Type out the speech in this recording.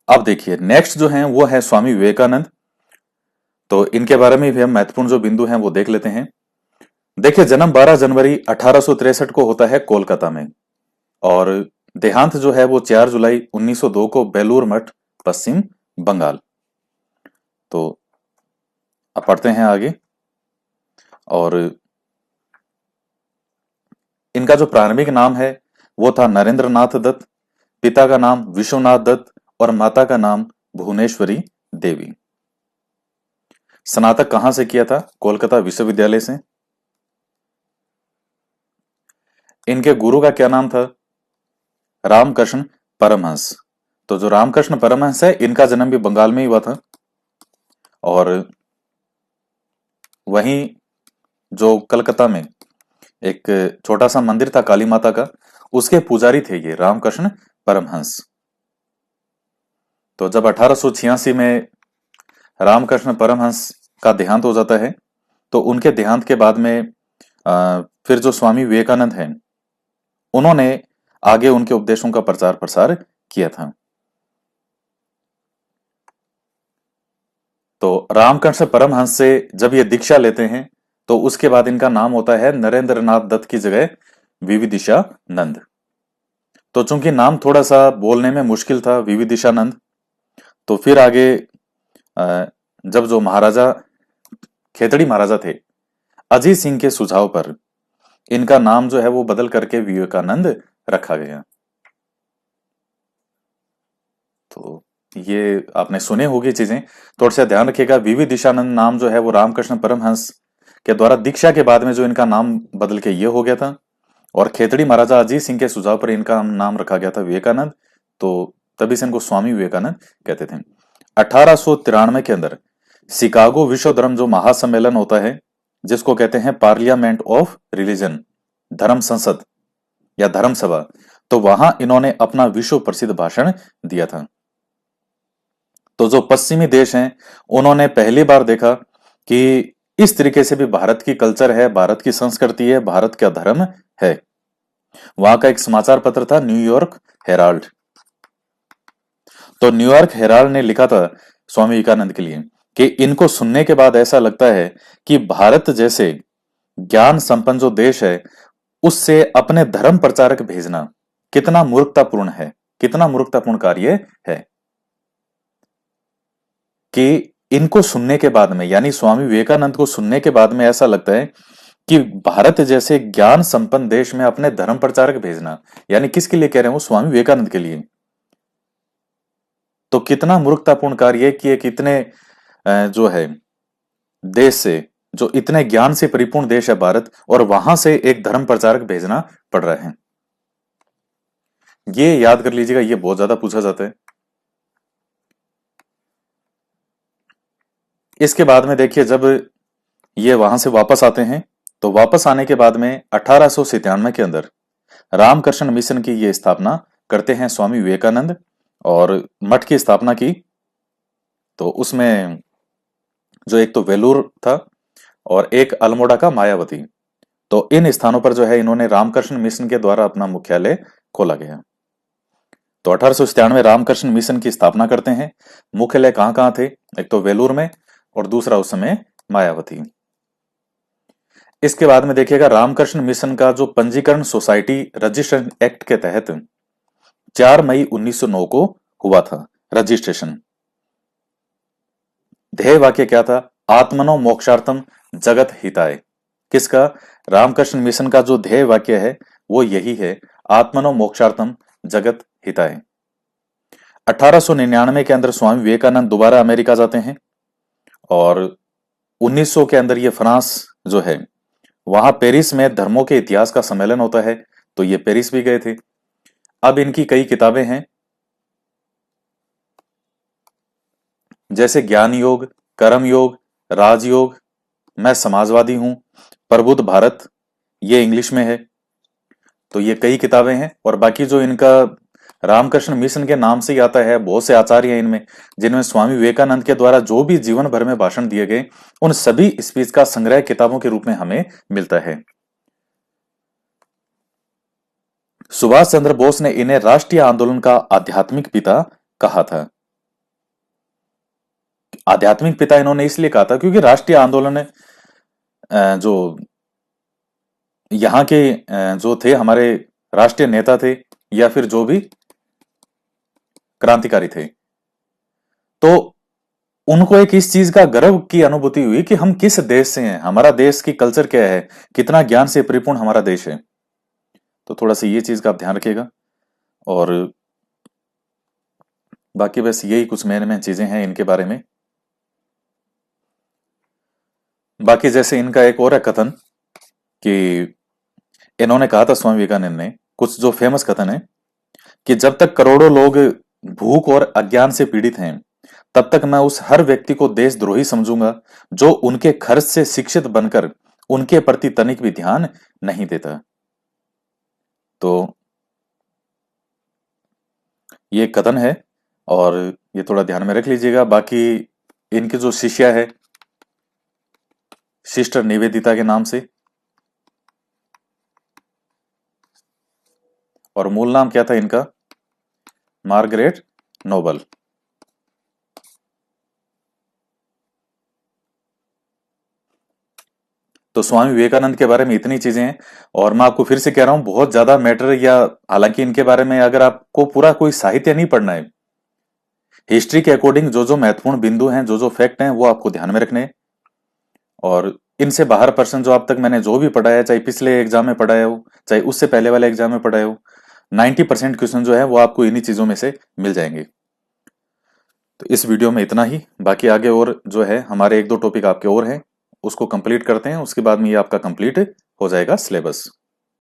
अब देखिए नेक्स्ट जो है वो है स्वामी विवेकानंद। तो इनके बारे में भी हम महत्वपूर्ण जो बिंदु हैं वो देख लेते हैं। देखिए जन्म 12 जनवरी 1863 को होता है कोलकाता में, और देहांत जो है वो 4 जुलाई 1902 को बेलूर मठ, पश्चिम बंगाल। तो अब पढ़ते हैं आगे। और इनका जो प्रारंभिक नाम है वो था नरेंद्र नाथ दत्त, पिता का नाम विश्वनाथ दत्त और माता का नाम भुवनेश्वरी देवी। स्नातक कहां से किया था? कोलकाता विश्वविद्यालय से। इनके गुरु का क्या नाम था? रामकृष्ण परमहंस। तो जो रामकृष्ण परमहंस है इनका जन्म भी बंगाल में ही हुआ था। और वहीं जो कलकत्ता में एक छोटा सा मंदिर था काली माता का, उसके पुजारी थे ये रामकृष्ण परमहंस। तो जब 1886 में रामकृष्ण परमहंस का देहांत हो जाता है, तो उनके देहांत के बाद में फिर जो स्वामी विवेकानंद हैं उन्होंने आगे उनके उपदेशों का प्रचार प्रसार किया था। तो रामकृष्ण परमहंस से जब ये दीक्षा लेते हैं तो उसके बाद इनका नाम होता है नरेंद्र नाथ दत्त की जगह विविदिशानंद। तो चूंकि नाम थोड़ा सा बोलने में मुश्किल था विविदिशानंद, तो फिर आगे जब जो महाराजा खेतड़ी महाराजा थे अजीत सिंह के सुझाव पर इनका नाम जो है वो बदल करके विवेकानंद रखा गया। तो ये आपने सुने होगी चीजें, थोड़ा सा ध्यान रखिएगा। विविदिशानंद नाम जो है वो रामकृष्ण परमहंस के द्वारा दीक्षा के बाद में जो इनका नाम बदल के ये हो गया था, और खेतड़ी महाराजा अजीत सिंह के सुझाव पर इनका नाम रखा गया था विवेकानंद। तो तभी से इनको स्वामी विवेकानंद कहते थे। 1893 के अंदर शिकागो विश्व धर्म जो महासम्मेलन होता है, जिसको कहते हैं पार्लियामेंट ऑफ रिलीजन, धर्म संसद या धर्म सभा, तो वहां इन्होंने अपना विश्व प्रसिद्ध भाषण दिया था। तो जो पश्चिमी देश हैं उन्होंने पहली बार देखा कि इस तरीके से भी भारत की कल्चर है, भारत की संस्कृति है, भारत का धर्म है। वहां का एक समाचार पत्र था न्यूयॉर्क हेराल्ड। तो न्यूयॉर्क हेराल्ड ने लिखा था स्वामी विवेकानंद के लिए कि इनको सुनने के बाद ऐसा लगता है कि भारत जैसे ज्ञान संपन्न जो देश है उससे अपने धर्म प्रचारक भेजना कितना मूर्खतापूर्ण है, कितना मूर्खतापूर्ण कार्य है। कि इनको सुनने के बाद में, यानी स्वामी विवेकानंद को सुनने के बाद में ऐसा लगता है कि भारत जैसे ज्ञान संपन्न देश में अपने धर्म प्रचारक भेजना, यानी किसके लिए कह रहे हैं वो? स्वामी विवेकानंद के लिए। तो कितना मूर्खतापूर्ण कार्य है कि एक इतने जो है देश से, जो इतने ज्ञान से परिपूर्ण देश है भारत, और वहां से एक धर्म प्रचारक भेजना पड़ रहा है। ये याद कर लीजिएगा, ये बहुत ज्यादा पूछा जाता है। इसके बाद में देखिए जब ये वहां से वापस आते हैं, तो वापस आने के बाद में 1897 के अंदर रामकृष्ण मिशन की ये स्थापना करते हैं स्वामी विवेकानंद, और मठ की स्थापना की। तो उसमें जो एक तो वेलूर था और एक अल्मोड़ा का मायावती, तो इन स्थानों पर जो है इन्होंने रामकृष्ण मिशन के द्वारा अपना मुख्यालय खोला गया। तो 1897 रामकृष्ण मिशन की स्थापना करते हैं। मुख्यालय कहां कहां थे? एक तो वेलूर में और दूसरा उस समय मायावती। इसके बाद में देखिएगा रामकृष्ण मिशन का जो पंजीकरण सोसाइटी रजिस्ट्रेशन एक्ट के तहत 4 मई 1909 को हुआ था रजिस्ट्रेशन। ध्येय वाक्य क्या था? आत्मनो मोक्षार्थम जगत हिताय। किसका? रामकृष्ण मिशन का जो ध्येय वाक्य है वो यही है, आत्मनो मोक्षार्थम जगत हिताय। 1899 के अंदर स्वामी विवेकानंद दोबारा अमेरिका जाते हैं, और 1900 के अंदर ये फ्रांस जो है वहां पेरिस में धर्मों के इतिहास का सम्मेलन होता है, तो ये पेरिस भी गए थे। अब इनकी कई किताबें हैं, जैसे ज्ञान योग, कर्म योग, राजयोग, मैं समाजवादी हूं, प्रबुद्ध भारत, ये इंग्लिश में है। तो ये कई किताबें हैं। और बाकी जो इनका रामकृष्ण मिशन के नाम से ही आता है, बहुत से आचार्य हैं इनमें, जिनमें स्वामी विवेकानंद के द्वारा जो भी जीवन भर में भाषण दिए गए उन सभी स्पीच का संग्रह किताबों के रूप में हमें मिलता है। सुभाष चंद्र बोस ने इन्हें राष्ट्रीय आंदोलन का आध्यात्मिक पिता कहा था। आध्यात्मिक पिता इन्होंने इसलिए कहा था क्योंकि राष्ट्रीय आंदोलन जो यहाँ के जो थे हमारे राष्ट्रीय नेता थे या फिर जो भी क्रांतिकारी थे, तो उनको एक इस चीज का गर्व की अनुभूति हुई कि हम किस देश से हैं, हमारा देश की कल्चर क्या है, कितना ज्ञान से परिपूर्ण हमारा देश है। तो थोड़ा सा ये चीज का आप ध्यान रखिएगा। और बाकी बस यही कुछ मेन मेन चीजें हैं इनके बारे में। बाकी जैसे इनका एक और है कथन कि इन्होंने कहा था स्वामी विवेकानंद ने, कुछ जो फेमस कथन है कि जब तक करोड़ों लोग भूख और अज्ञान से पीड़ित हैं, तब तक मैं उस हर व्यक्ति को देशद्रोही समझूंगा जो उनके खर्च से शिक्षित बनकर उनके प्रति तनिक भी ध्यान नहीं देता। तो ये कथन है और ये थोड़ा ध्यान में रख लीजिएगा। बाकी इनकी जो शिष्या है सिस्टर निवेदिता के नाम से, और मूल नाम क्या था इनका, मार्गरेट नोबल। तो स्वामी विवेकानंद के बारे में इतनी चीजें हैं। और मैं आपको फिर से कह रहा हूं, बहुत ज्यादा मैटर या हालांकि इनके बारे में अगर आपको पूरा कोई साहित्य नहीं पढ़ना है, हिस्ट्री के अकॉर्डिंग जो जो महत्वपूर्ण बिंदु हैं, जो जो फैक्ट हैं, वो आपको ध्यान में रखने हैं। और इनसे बाहर पर्सन जो अब तक मैंने जो भी पढ़ाया, चाहे पिछले एग्जाम में पढ़ाया हो, चाहे उससे पहले वाले एग्जाम में पढ़ाया हो, 90% क्वेश्चन जो है वो आपको इन्हीं चीजों में से मिल जाएंगे। तो इस वीडियो में इतना ही। बाकी आगे और जो है हमारे एक दो टॉपिक आपके और हैं, उसको कंप्लीट करते हैं, उसके बाद में ये आपका कंप्लीट हो जाएगा सिलेबस।